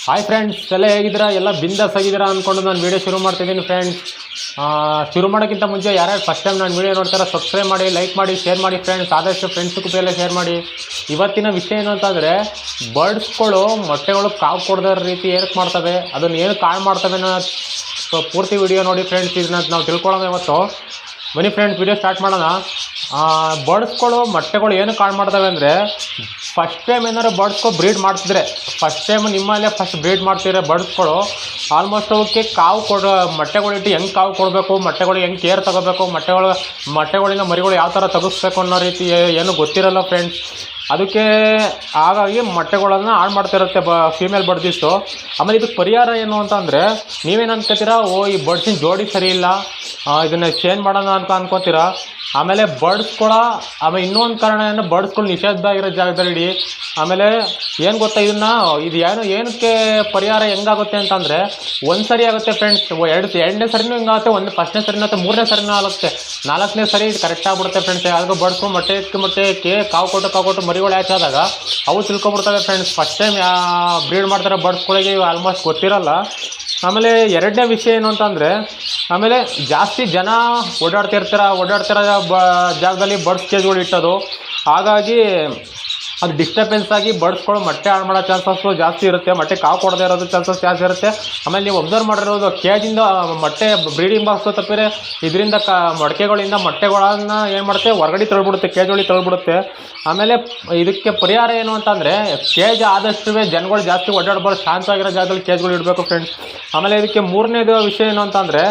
Hi friends, ಎಲ್ಲ ಹೇಗಿದ್ದೀರಾ? ಎಲ್ಲ ಬಿಂದಾಸ್ ಆಗಿದ್ದೀರಾ ಅಂದ್ಕೊಂಡು ನಾನು ವೀಡಿಯೋ ಶುರು ಮಾಡ್ತಿದ್ದೀನಿ ಫ್ರೆಂಡ್ಸ್. ಶುರು ಮಾಡೋಕ್ಕಿಂತ ಮುಂಚೆ ಯಾರ್ಯಾರು ಫಸ್ಟ್ ಟೈಮ್ ನಾನು ವೀಡಿಯೋ ನೋಡ್ತಾರೋ ಸಬ್ಸ್ಕ್ರೈಬ್ ಮಾಡಿ, ಲೈಕ್ ಮಾಡಿ, ಶೇರ್ ಮಾಡಿ ಫ್ರೆಂಡ್ಸ್. ಆದಷ್ಟು ಫ್ರೆಂಡ್ಸ್ಗೂ ಎಲ್ಲ ಶೇರ್ ಮಾಡಿ. ಇವತ್ತಿನ ವಿಷಯ ಏನು ಅಂತಂದರೆ, ಬರ್ಡ್ಸ್ಗಳು ಮೊಟ್ಟೆಗಳು ಕಾವು ಕೊಡದ ರೀತಿ ಏನಕ್ಕೆ ಮಾಡ್ತವೆ, ಅದನ್ನು ಏನಕ್ಕೆ ಕಾಳು ಮಾಡ್ತವೆ ಅನ್ನೋ ಪೂರ್ತಿ ವಿಡಿಯೋ ನೋಡಿ ಫ್ರೆಂಡ್ಸ್. ಇದನ್ನ ನಾವು ತಿಳ್ಕೊಳ್ಳೋಣ ಇವತ್ತು. ಬನ್ನಿ ಫ್ರೆಂಡ್ಸ್, ವಿಡಿಯೋ ಸ್ಟಾರ್ಟ್ ಮಾಡೋಣ. ಬರ್ಡ್ಸ್ಗಳು ಮೊಟ್ಟೆಗಳು ಏನು ಕಾಳು ಮಾಡ್ತವೆ ಅಂದರೆ, ಫಸ್ಟ್ ಟೈಮ್ ಏನಾದ್ರು ಬರ್ಡ್ಸ್ಗಳು ಬ್ರೀಡ್ ಮಾಡ್ತಿದ್ರೆ, ಫಸ್ಟ್ ಟೈಮ್ ನಿಮ್ಮಲ್ಲೇ ಫಸ್ಟ್ ಬ್ರೀಡ್ ಮಾಡ್ತಿದ್ರೆ ಬರ್ಡ್ಸ್ಗಳು ಆಲ್ಮೋಸ್ಟ್ ಅವಕ್ಕೆ ಕಾವು ಮೊಟ್ಟೆಗಳಿಟ್ಟು ಹೆಂಗೆ ಕಾವು ಕೊಡಬೇಕು, ಮೊಟ್ಟೆಗಳು ಹೆಂಗೆ ಕೇರ್ ತಗೋಬೇಕು, ಮೊಟ್ಟೆಗಳಿಂದ ಮರಿಗಳು ಯಾವ ಥರ ತೆಗಿಸ್ಬೇಕು ಅನ್ನೋ ರೀತಿ ಏನು ಗೊತ್ತಿರಲ್ಲ ಫ್ರೆಂಡ್ಸ್. ಅದಕ್ಕೆ ಹಾಗಾಗಿ ಮೊಟ್ಟೆಗಳನ್ನು ಹಾಳು ಮಾಡ್ತಿರುತ್ತೆ ಫೀಮೇಲ್ ಬರ್ಡ್ಸಿಸ್ಟು. ಆಮೇಲೆ ಇದಕ್ಕೆ ಪರಿಹಾರ ಏನು ಅಂತಂದರೆ, ನೀವೇನು ಅನ್ಕೋತೀರಾ, ಈ ಬರ್ಡ್ಸಿನ ಜೋಡಿ ಸರಿ ಇಲ್ಲ, ಇದನ್ನು ಚೇಂಜ್ ಮಾಡೋಣ ಅನ್ಕೋತೀರಾ. ಆಮೇಲೆ ಆಮೇಲೆ ಇನ್ನೊಂದು ಕಾರಣ ಏನು, ಬರ್ಡ್ಸ್ಗಳು ನಿಷೇಧ ಆಗಿರೋ ಜಾಗದಲ್ಲಿ ಇಡಿ. ಆಮೇಲೆ ಏನು ಗೊತ್ತಾ, ಏನಕ್ಕೆ ಪರಿಹಾರ ಹೆಂಗಾಗುತ್ತೆ ಅಂತಂದರೆ, ಒಂದು ಸರಿ ಆಗುತ್ತೆ ಫ್ರೆಂಡ್ಸ್, ಎರಡನೇ ಸರಿನೂ ಹಿಂಗಾಗುತ್ತೆ, ಫಸ್ಟ್ನೇ ಸರಿನೂ ಆಗುತ್ತೆ, ಮೂರನೇ ಸರಿನೂ ಆಗುತ್ತೆ, ನಾಲ್ಕನೇ ಸರಿ ಇದು ಕರೆಕ್ಟ್ ಆಗ್ಬಿಡುತ್ತೆ ಫ್ರೆಂಡ್ಸ್. ಯಾರಿಗೂ ಬರ್ಡ್ಸ್ಗಳು ಮೊಟ್ಟೆ ಕಾವು ಕೊಟ್ಟು ಮರಿಗಳು ಹ್ಯಾಚ್ ಆದಾಗ ಅವು ತಿಳ್ಕೊಬಿಡ್ತವೆ ಫ್ರೆಂಡ್ಸ್. ಫಸ್ಟ್ ಟೈಮ್ ಬ್ರೀಡ್ ಮಾಡ್ತಾರೆ ಬರ್ಡ್ಸ್ಗಳಿಗೆ ಆಲ್ಮೋಸ್ಟ್ ಗೊತ್ತಿರಲ್ಲ. ಆಮೇಲೆ ಎರಡನೇ ವಿಷಯ ಏನು ಅಂತಂದರೆ, ಆಮೇಲೆ ಜಾಸ್ತಿ ಜನ ಓಡಾಡ್ತಿರೋ ಜಾಗದಲ್ಲಿ ಬರ್ಡ್ಸ್ ಕೇಜ್ಗಳು ಇಟ್ಟೋದು, ಹಾಗಾಗಿ ಅದು ಡಿಸ್ಟರ್ಬೆನ್ಸ್ ಆಗಿ ಬರ್ಡ್ಸ್ಗಳು ಮೊಟ್ಟೆ ಹಾಳು ಮಾಡೋ ಚಾನ್ಸಸ್ಸು ಜಾಸ್ತಿ ಇರುತ್ತೆ, ಮೊಟ್ಟೆ ಕಾವು ಕೊಡದೇ ಇರೋದು ಚಾನ್ಸಸ್ ಜಾಸ್ತಿ ಇರುತ್ತೆ. ಆಮೇಲೆ ನೀವು ಒಬ್ಸರ್ವ್ ಮಾಡಿರೋದು, ಕೇಜಿಂದ ಮೊಟ್ಟೆ ಬ್ರೀಡಿಂಗ್ ಬಾಕ್ಸು ತಪ್ಪಿದ್ರೆ ಇದರಿಂದ ಮೊಟ್ಟೆಗಳನ್ನು ಏನು ಮಾಡುತ್ತೆ, ಹೊರಗಡೆ ತಳ್ಳಿಬಿಡುತ್ತೆ, ಕೇಜ್ ಒಳಗೆ ತಳ್ಳಿಬಿಡುತ್ತೆ. ಆಮೇಲೆ ಇದಕ್ಕೆ ಪರಿಹಾರ ಏನು ಅಂತಂದರೆ, ಕೇಜ್ ಆದಷ್ಟು ಜನಗಳು ಜಾಸ್ತಿ ಓಡಾಡಬಾರ್ದು, ಶಾಂತವಾಗಿರೋ ಜಾಗದಲ್ಲಿ ಕೇಜ್ಗಳು ಇಡಬೇಕು ಫ್ರೆಂಡ್ಸ್. ಆಮೇಲೆ ಇದಕ್ಕೆ ಮೂರನೇದು ವಿಷಯ ಏನು ಅಂತಂದರೆ,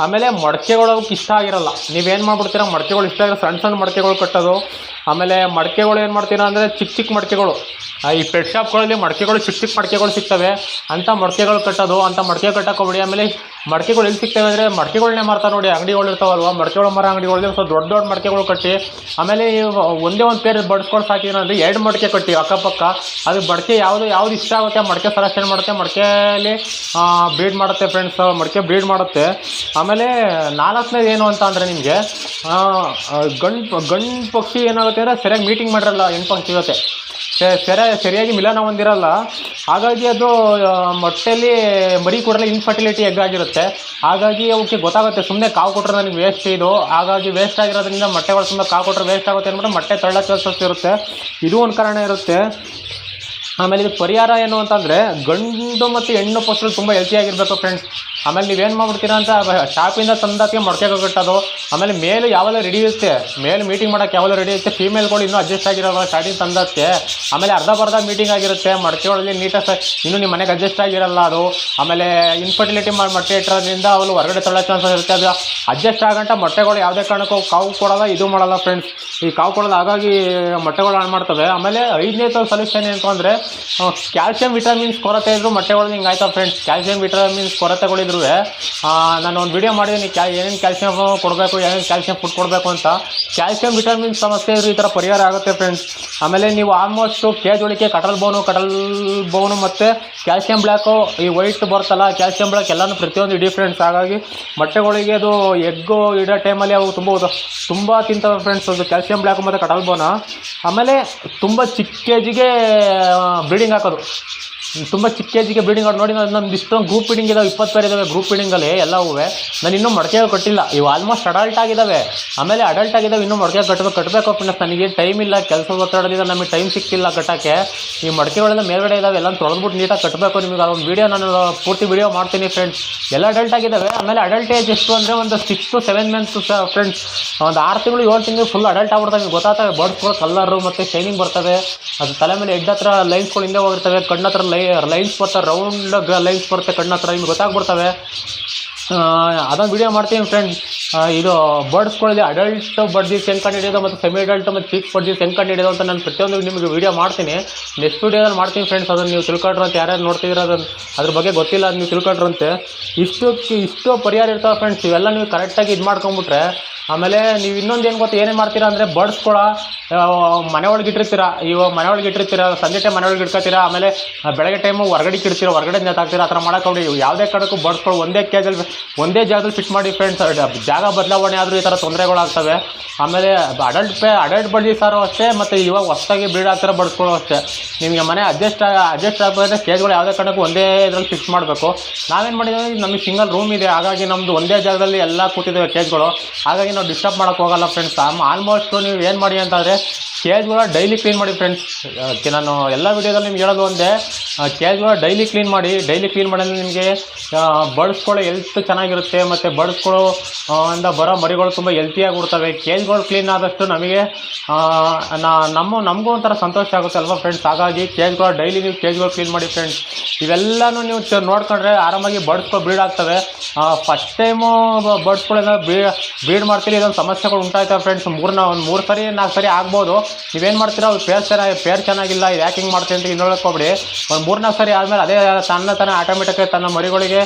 ಆಮೇಲೆ ಮೊಳಕೆಗಳು ಅವಕ್ಕೆ ಇಷ್ಟ ಆಗಿರಲ್ಲ. ನೀವೇನು ಮಾಡ್ಬಿಡ್ತೀರ, ಮೊಳಕೆಗಳು ಇಷ್ಟ ಆಗಿರೋ ಸಣ್ಣ ಮೊಳಕೆಗಳು ಕಟ್ಟೋದು. ಆಮೇಲೆ ಮೊಳಕೆಗಳು ಏನು ಮಾಡ್ತೀರಾ ಅಂದರೆ, ಚಿಕ್ಕ ಮೊಳಕೆಗಳು, ಈ ಪೆಟ್ ಶಾಪ್ಗಳಲ್ಲಿ ಮೊಳಕೆಗಳು ಚಿಕ್ಕ ಮೊಳಕೆಗಳು ಸಿಗ್ತವೆ, ಅಂಥ ಮೊಳಕೆಗಳು ಕಟ್ಟೋದು. ಅಂಥ ಮೊಳಕೆ ಕಟ್ಟೋಕೋಬಿಡಿ. ಆಮೇಲೆ ಮೊಳಕೆಗಳು ಎಲ್ಲಿ ಸಿಗ್ತವೆ ಅಂದರೆ, ಮೊಳಕೆಗಳನ್ನೇ ಮಾರ್ತಾರೆ ನೋಡಿ, ಅಂಗಡಿಗಳು ಇರ್ತಾವಲ್ವ, ಮೊಳಕೆಗಳು ಮರ ಅಂಗಡಿಗಳಲ್ಲಿ ಸ್ವಲ್ಪ ದೊಡ್ಡ ಮೊಳಕೆಗಳು ಕಟ್ಟಿ, ಆಮೇಲೆ ಒಂದೇ ಒಂದು ಪೇರ್ ಬಡ್ಸ್ಕೊಂಡು ಸಾಕಿದ್ರೆ ಅಂದರೆ 2 ಮೊಳಕೆ ಕಟ್ಟಿ ಅಕ್ಕಪಕ್ಕ. ಅದು ಮೊಳಕೆ ಯಾವುದು ಇಷ್ಟ ಆಗುತ್ತೆ, ಮೊಳಕೆ ಸೆಲೆಕ್ಷನ್ ಮಾಡುತ್ತೆ, ಮೊಳಕೆಯಲ್ಲಿ ಬ್ರೀಡ್ ಮಾಡುತ್ತೆ ಫ್ರೆಂಡ್ಸ್, ಮೊಳಕೆ ಬ್ರೀಡ್ ಮಾಡುತ್ತೆ. ಆಮೇಲೆ ನಾಲ್ಕನೇದು ಏನು ಅಂತ ಅಂದರೆ, ನಿಮಗೆ ಗಂಡು ಪಕ್ಷಿ ಏನಾಗುತ್ತೆ ಅಂದರೆ, ಸರಿಯಾಗಿ ಮೀಟಿಂಗ್ ಮಾಡಿರಲ್ಲ ಹೆಣ್ಣು ಪಕ್ಷಿ ಜೊತೆ, ಸರಿಯಾಗಿ ಮಿಲನ ಹೊಂದಿರಲ್ಲ. ಹಾಗಾಗಿ ಅದು ಮೊಟ್ಟೆಯಲ್ಲಿ ಮರಿ ಕೊಡಲ್ಲ, ಇನ್ಫರ್ಟಿಲಿಟಿ ಎಗ್ ಆಗಿರುತ್ತೆ. ಹಾಗಾಗಿ ಅವಕ್ಕೆ ಗೊತ್ತಾಗುತ್ತೆ, ಸುಮ್ಮನೆ ಕಾವು ಕೊಟ್ಟರೆ ನನಗೆ ವೇಸ್ಟ್ ಇದು, ಹಾಗಾಗಿ ವೇಸ್ಟ್ ಆಗಿರೋದ್ರಿಂದ ಮೊಟ್ಟೆಗಳು ಸುಮ್ಮನೆ ಕಾವು ಕೊಟ್ಟರೆ ವೇಸ್ಟ್ ಆಗುತ್ತೆ ಅಂದ್ಬಿಟ್ಟು ಮೊಟ್ಟೆ ತಳ್ಳೋ ಚಾನ್ಸಸ್ ಇರುತ್ತೆ. ಇದು ಒಂದು ಕಾರಣ ಇರುತ್ತೆ. ಆಮೇಲೆ ಇದಕ್ಕೆ ಪರಿಹಾರ ಏನು ಅಂತಂದರೆ, ಗಂಡು ಮತ್ತು ಹೆಣ್ಣು ಪಕ್ಷಿಗಳು ತುಂಬ ಹೆಲ್ತಿಯಾಗಿರಬೇಕು ಫ್ರೆಂಡ್ಸ್. ಆಮೇಲೆ ನೀವೇನು ಮಾಡ್ಬಿಡ್ತೀರಾ ಅಂತ, ಶಾಪಿಂದ ತಂದಕ್ಕೆ ಮೊಳಕೆ ಕಟ್ಟೋದು. ಆಮೇಲೆ ಮೇಲು ಯಾವೆಲ್ಲ ರೆಡಿ ಇರುತ್ತೆ, ಮೇಲ್ ಮೀಟಿಂಗ್ ಮಾಡೋಕ್ಕೆ ಯಾವೆಲ್ಲ ರೆಡಿ ಇರುತ್ತೆ, ಫೀಮೇಲ್ಗಳು ಇನ್ನೂ ಅಡ್ಜಸ್ಟ್ ಆಗಿರೋಲ್ಲ ಸ್ಟಾರ್ಟಿಂಗ್ ತಂದಕ್ಕೆ. ಆಮೇಲೆ ಅರ್ಧ ಮೀಟಿಂಗ್ ಆಗಿರುತ್ತೆ, ಮೊಳಕೆಗಳಲ್ಲಿ ನೀಟಾಗಿ ಇನ್ನೂ ನಿಮ್ಮ ಮನೆಗೆ ಅಡ್ಜಸ್ಟ್ ಆಗಿರಲ್ಲ ಅದು. ಆಮೇಲೆ ಇನ್ಫರ್ಟಿಲಿಟಿ ಮೊಟ್ಟೆ ಇಟ್ಟಿರೋದ್ರಿಂದ ಅವಳು ಹೊರಗಡೆ ತಳ್ಳೋ ಚಾನ್ಸಸ್ ಇರುತ್ತೆ. ಅದು ಅಡ್ಜಸ್ಟ್ ಆಗಂಟ ಮೊಟ್ಟೆಗಳು ಯಾವುದೇ ಕಾರಣಕ್ಕೂ ಕಾವು ಕೊಡೋಲ್ಲ, ಇದು ಮಾಡಲ್ಲ ಫ್ರೆಂಡ್ಸ್. ಈ ಕಾವು ಕೊಡೋದು ಹಾಗಾಗಿ ಮೊಟ್ಟೆಗಳು ಹಾಳು ಮಾಡ್ತವೆ. ಆಮೇಲೆ 5ನೇ ಸೊಲ್ಯೂಷನ್ ಏನು ಅಂದರೆ, ಕ್ಯಾಲ್ಸಿಯಂ ವಿಟಮಿನ್ಸ್ ಕೊರತೆ ಇದ್ದರೂ ಮೊಟ್ಟೆಗಳು ಹಿಂಗೆ ಆಯ್ತಾ ಫ್ರೆಂಡ್ಸ್. ಕ್ಯಾಲ್ಸಿಯಂ ವಿಟಮಿನ್ಸ್ ಕೊರತೆಗಳಿದ್ರೂ ನಾನು ಒಂದು ವಿಡಿಯೋ ಮಾಡಿದ್ದೀನಿ, ಏನೇನು ಕ್ಯಾಲ್ಸಿಯಂ ಕೊಡಬೇಕು, ಏನೇನು ಕ್ಯಾಲ್ಸಿಯಂ ಫುಡ್ ಕೊಡಬೇಕು ಅಂತ. ಕ್ಯಾಲ್ಸಿಯಂ ವಿಟಮಿನ್ ಸಮಸ್ಯೆ ಇದ್ರೂ ಈ ಥರ ಪರಿಹಾರ ಆಗುತ್ತೆ ಫ್ರೆಂಡ್ಸ್. ಆಮೇಲೆ ನೀವು ಆಲ್ಮೋಸ್ಟು ಕೇಜ್ ಒಳಗೆ ಕಟಲ್ ಬೋನು ಮತ್ತು ಕ್ಯಾಲ್ಸಿಯಂ ಬ್ಲ್ಯಾಕು, ಈ ವೈಟ್ ಬರ್ತಲ್ಲ ಕ್ಯಾಲ್ಸಿಯಂ ಬ್ಲ್ಯಾಕ್ ಎಲ್ಲನೂ ಪ್ರತಿಯೊಂದು ಇಡೀ ಫ್ರೆಂಡ್ಸ್. ಹಾಗಾಗಿ ಮೊಟ್ಟೆಗಳಿಗೆ ಅದು ಎಗ್ಗು ಇಡೋ ಟೈಮಲ್ಲಿ ಅವು ತುಂಬ ತಿಂತವೆ ಫ್ರೆಂಡ್ಸ್, ಅದು ಕ್ಯಾಲ್ಸಿಯಂ ಬ್ಲ್ಯಾಕು ಮತ್ತು ಕಟಲ್ ಬೋನ. ಆಮೇಲೆ ತುಂಬ ಚಿಕ್ಕ ಕೇಜಿಗೆ ಬ್ರೀಡಿಂಗ್ ಹಾಕೋದು, ತುಂಬ ಚಿಕ್ಕ ಕೇಜಿಗೆ ಬ್ರೀಡಿಂಗ್ ನೋಡಿ. ನಮ್ದು ಇಷ್ಟೊಂದು ಗ್ರೂಪ್ ಫೀಡಿಂಗ್ ಇದಾವೆ, 20 ಪೇರ್ ಇದ್ದಾವೆ ಗ್ರೂಪ್ ಫೀಡಿಂಗಲ್ಲಿ ಎಲ್ಲವೂ. ನಾನು ಇನ್ನೂ ಮೊಳಕೆ ಕಟ್ಟಿಲ್ಲ, ಇವು ಆಲ್ಮೋಸ್ಟ್ ಅಡಲ್ಟ್ ಆಗಿದ್ದಾವೆ. ಆಮೇಲೆ ಅಡಲ್ಟ್ ಆಗಿದ್ದಾವೆ, ಇನ್ನೂ ಮೊಳಕೆ ಕಟ್ಟಬೇಕು ಫ್ರೆಂಡ್ಸ್. ನನಗೆ ಟೈಮ್ ಇಲ್ಲ, ಕೆಲಸ ಒತ್ತಡದಿಂದ ನಮಗೆ ಟೈಮ್ ಸಿಕ್ತಿಲ್ಲ ಕಟ್ಟೋಕ್ಕೆ. ಈ ಮೊಳಕೆಗಳೆಲ್ಲ ಮೇಲ್ಗಡೆ ಇದ್ದಾವೆ, ಎಲ್ಲ ತೊಳೆದ್ಬಿಟ್ಟು ನೀಟಾಗಿ ಕಟ್ಟಬೇಕು. ನಿಮಗೆ ಅದೊಂದು ವೀಡಿಯೋ ನಾನು ಪೂರ್ತಿ ವೀಡಿಯೋ ಮಾಡ್ತೀನಿ ಫ್ರೆಂಡ್ಸ್. ಎಲ್ಲ ಅಡಲ್ಟ್ ಆಗಿದ್ದಾವೆ. ಆಮೇಲೆ ಅಡಲ್ಟ್ ಏಜ್ ಎಷ್ಟು ಅಂದರೆ, ಒಂದು 6 to 7 months ಫ್ರೆಂಡ್ಸ್. ಒಂದು 6 ತಿಂಗಳು 7 ತಿಂಗಳು ಫುಲ್ ಅಡಲ್ಟ್ ಆಗ್ಬಿಡ್ತವೆ. ಗೊತ್ತಾಗ್ತವೆ ಬರ್ಡ್ಸ್ಗಳು ಕಲರು ಮತ್ತು ಶೈನಿಂಗ್ ಬರ್ತವೆ. ಅದು ತಲೆ ಮೇಲೆ ಹೆಡ್ ಹತ್ರ ಲೈನ್ಸ್ಗಳು ಹಿಂದೆ ಹೋಗಿರ್ತವೆ, ಕಣ್ಣು ಹತ್ರ ಲೈನ್ಸ್ ಬರ್ತಾರೆ, ರೌಂಡ್ ಲೈನ್ಸ್ ಬರುತ್ತೆ ಕಣ್ಣು ಹತ್ರ, ನಿಮ್ಗೆ ಗೊತ್ತಾಗ್ಬಿಡ್ತವೆ. ಅದೊಂದು ವೀಡಿಯೋ ಮಾಡ್ತೀನಿ ಫ್ರೆಂಡ್ಸ್. ಇದು ಬರ್ಡ್ಸ್ಗಳಲ್ಲಿ ಅಡಲ್ಟ್ ಬರ್ಡ್ಸ್ ಹೆಂಗೆ ಕಂಡು ಹಿಡಿಯೋದು ಮತ್ತು ಸೆಮಿ ಅಡಲ್ಟ್ ಮತ್ತು ಚಿಕ್ ಬರ್ಡ್ಸ್ ಹೆಂಗೆ ಕಂಡು ಹಿಡಿಯೋದು ಅಂತ ನಾನು ಪ್ರತಿಯೊಂದು ನಿಮಗೆ ವೀಡಿಯೋ ಮಾಡ್ತೀನಿ. ನೆಕ್ಸ್ಟ್ ವೀಡಿಯೋದಲ್ಲಿ ಮಾಡ್ತೀನಿ ಫ್ರೆಂಡ್ಸ್. ಅದನ್ನು ನೀವು ತಿಳ್ಕೊಳ್ರಂತೆ, ಯಾರ್ಯಾರು ನೋಡ್ತಿದ್ದೀರ ಅದ್ರ ಬಗ್ಗೆ ಗೊತ್ತಿಲ್ಲ, ಅದು ನೀವು ತಿಳ್ಕೊಳ್ರಂತೆ. ಇಷ್ಟು ಪರಿಹಾರ ಇರ್ತಾವೆ ಫ್ರೆಂಡ್ಸ್. ಇವೆಲ್ಲ ನೀವು ಕರೆಕ್ಟಾಗಿ ಇದು ಮಾಡ್ಕೊಂಬಿಟ್ರೆ ಆಮೇಲೆ ನೀವು ಇನ್ನೊಂದು ಏನು ಗೊತ್ತಾ, ಏನೇ ಮಾಡ್ತೀರಾ ಅಂದರೆ ಬರ್ಡ್ಸ್ಗಳ ಮನೆ ಒಳಗೆ ಇಟ್ಟಿರ್ತೀರ. ಇವಾಗ ಮನೆ ಒಳಗೆ ಇಟ್ಟಿರ್ತೀರ, ಸಂಜೆ ಟೈಮ್ ಮನೆ ಒಳಗೆ ಇಟ್ಕೊತೀರಾ, ಆಮೇಲೆ ಬೆಳಗ್ಗೆ ಟೈಮು ಹೊರಗಡೆ ಇಡ್ತೀರ, ಹೊರಗಡೆ ನೇತಾಕ್ತೀರ. ಆ ಥರ ಮಾಡೋಕ್ಕೋಗಿ ಯಾವುದೇ ಕಾರಣಕ್ಕೂ ಬರ್ಡ್ಸ್ಗಳು ಒಂದೇ ಜಾಗದಲ್ಲಿ ಫಿಟ್ ಮಾಡಿ ಫ್ರೆಂಡ್ಸ್. ಜಾಗ ಬದಲಾವಣೆ ಆದರೂ ಈ ಥರ ತೊಂದರೆಗಳಾಗ್ತವೆ. ಆಮೇಲೆ ಅಡಲ್ಟ್ ಬಡ್ಡಿ ಸಾರು ಅಷ್ಟೇ, ಮತ್ತು ಇವಾಗ ಹೊಸದಾಗಿ ಬ್ರೀಡ್ ಆಗ್ತಿರೋ ಬರ್ಡ್ಸ್ಗಳು ಅಷ್ಟೇ. ನಿಮಗೆ ಮನೆ ಅಡ್ಜಸ್ಟ್ ಆಗಬೇಕಂದ್ರೆ ಕೇಜ್ಗಳು ಯಾವುದೇ ಕಾರಣಕ್ಕೂ ಒಂದೇ ಇದರಲ್ಲಿ ಫಿಕ್ಸ್ ಮಾಡಬೇಕು. ನಾವೇನು ಮಾಡಿದ್ದೀವಿ, ನಮಗೆ ಸಿಂಗಲ್ ರೂಮ್ ಇದೆ, ಹಾಗಾಗಿ ನಮ್ಮದು ಒಂದೇ ಜಾಗದಲ್ಲಿ ಎಲ್ಲ ಕೂತಿದ್ದೇವೆ ಕೇಜ್ಗಳು. ಹಾಗಾಗಿ ನಾವು ಡಿಸ್ಟರ್ಬ್ ಮಾಡೋಕ್ಕೆ ಹೋಗಲ್ಲ ಫ್ರೆಂಡ್ಸ್. ಆಲ್ಮೋಸ್ಟ್ ನೀವು ಏನು ಮಾಡಿ ಅಂತಂದರೆ ಕೇಜ್ಗಳ ಡೈಲಿ ಕ್ಲೀನ್ ಮಾಡಿ ಫ್ರೆಂಡ್ಸ್. ನಾನು ಎಲ್ಲ ವೀಡಿಯೋದಲ್ಲಿ ನಿಮ್ಗೆ ಹೇಳೋದು ಒಂದೇ, ಕೇಜ್ಗಳ ಡೈಲಿ ಕ್ಲೀನ್ ಮಾಡಿ ಅಂದರೆ ನಿಮಗೆ ಬರ್ಡ್ಸ್ಗಳು ಹೆಲ್ತ್ ಚೆನ್ನಾಗಿರುತ್ತೆ, ಮತ್ತು ಬರ್ಡ್ಸ್ಗಳು ಇಂದ ಬರೋ ಮರಿಗಳು ತುಂಬ ಹೆಲ್ತಿಯಾಗಿ ಉಡ್ತವೆ. ಕೇಜ್ಗಳು ಕ್ಲೀನ್ ಆದಷ್ಟು ನಮಗೆ ನಮಗೂ ಒಂಥರ ಸಂತೋಷ ಆಗುತ್ತೆ ಅಲ್ವಾ ಫ್ರೆಂಡ್ಸ್. ಹಾಗಾಗಿ ಕೇಜ್ಗಳು ಡೈಲಿ ನೀವು ಕೇಜ್ಗಳು ಕ್ಲೀನ್ ಮಾಡಿ ಫ್ರೆಂಡ್ಸ್. ಇವೆಲ್ಲನೂ ನೀವು ನೋಡ್ಕೊಂಡ್ರೆ ಆರಾಮಾಗಿ ಬರ್ಡ್ಸ್ಗಳು ಬ್ರೀಡ್ ಆಗ್ತವೆ. ಫಸ್ಟ್ ಟೈಮು ಬರ್ಡ್ಸ್ಗಳೆಲ್ಲ ಬ್ರೀಡ್ ಮಾಡ್ತೀರಿ, ಇದೊಂದು ಸಮಸ್ಯೆಗಳು ಉಂಟಾಯ್ತವೆ ಫ್ರೆಂಡ್ಸ್. ಒಂದು 3 ಸರಿ 4 ಸರಿ ಆಗ್ಬೋದು. ನೀವೇನು ಮಾಡ್ತೀರಾ, ಅದು ಪೇರ್ ಚೆನ್ನಾಗಿಲ್ಲ, ಇದು ಯಾಕೆ ಹಿಂಗೆ ಮಾಡ್ತೀವಿ ಅಂತ ಇನ್ನೊಳಕ್ಕೆ ಹೋಗ್ಬಿಡಿ. ಒಂದು 3-4 ಸರಿ ಆದಮೇಲೆ ಅದೇ ತಾನೇ ಆಟೋಮೆಟಿಕ್ಕಾಗಿ ತನ್ನ ಮರಿಗಳಿಗೆ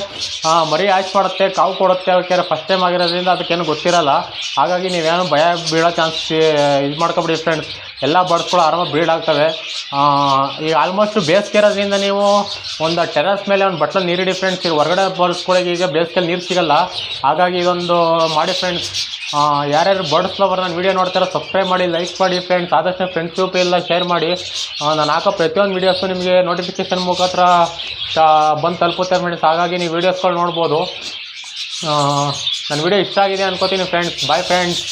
ಮರಿ ಆಯ್ಕೆ ಮಾಡುತ್ತೆ, ಕಾವು ಕೊಡುತ್ತೆ. ಅವಕ್ಕೆ ಫಸ್ಟ್ ಟೈಮ್ ಆಗಿರೋದ್ರಿಂದ ಅದಕ್ಕೇನು ಗೊತ್ತಿರಲ್ಲ. ಹಾಗಾಗಿ ನೀವೇನು ಭಯ ಬೀಳೋ ಚಾನ್ಸ್ ಇದು ಮಾಡ್ಕೊಬಿಡಿ ಫ್ರೆಂಡ್ಸ್. ಎಲ್ಲ ಬರ್ಡ್ಸ್ಗಳು ಆರಾಮಾಗಿ ಬ್ರೀಡ್ ಆಗ್ತವೆ. ಈಗ ಆಲ್ಮೋಸ್ಟ್ ಬೇಸಿಗೆ ಇರೋದ್ರಿಂದ ನೀವು ಒಂದು ಟೆರಸ್ ಮೇಲೆ ಒಂದು ಬಟ್ಲಲ್ಲಿ ನೀರಿಡಿ ಫ್ರೆಂಡ್ಸ್. ಈಗ ಹೊರಗಡೆ ಬರ್ಡ್ಸ್ಗಳಿಗೆ ಈಗ ಬೇಸಿಗೆಯಲ್ಲಿ ನೀರು ಸಿಗಲ್ಲ, ಹಾಗಾಗಿ ಇದೊಂದು ಮಾಡಿ ಫ್ರೆಂಡ್ಸ್. ಯಾರ್ಯಾರು ಬರ್ಡ್ಸ್ ಲವರ್ ನನ್ನ ವೀಡಿಯೋ ನೋಡ್ತಾರೋ ಸಬ್ಸ್ಕ್ರೈಬ್ ಮಾಡಿ, ಲೈಕ್ ಮಾಡಿ ಫ್ರೆಂಡ್ಸ್. ಆದಷ್ಟು ಫ್ರೆಂಡ್ಸ್ ಗ್ರೂಪ್ ಎಲ್ಲ ಶೇರ್ ಮಾಡಿ. ನಾನು ಹಾಕೋ ಪ್ರತಿಯೊಂದು ವೀಡಿಯೋಸು ನಿಮಗೆ ನೋಟಿಫಿಕೇಷನ್ ಮುಖಾಂತರ ಬಂದು ತಲುಪುತ್ತೆ ಫ್ರೆಂಡ್ಸ್. ಹಾಗಾಗಿ ನೀವು ವೀಡಿಯೋಸ್ಗಳು ನೋಡ್ಬೋದು. ನನ್ನ ವೀಡಿಯೋ ಇಷ್ಟ ಆಗಿದೆ ಅನ್ಕೋತೀನಿ ಫ್ರೆಂಡ್ಸ್. Bye friends.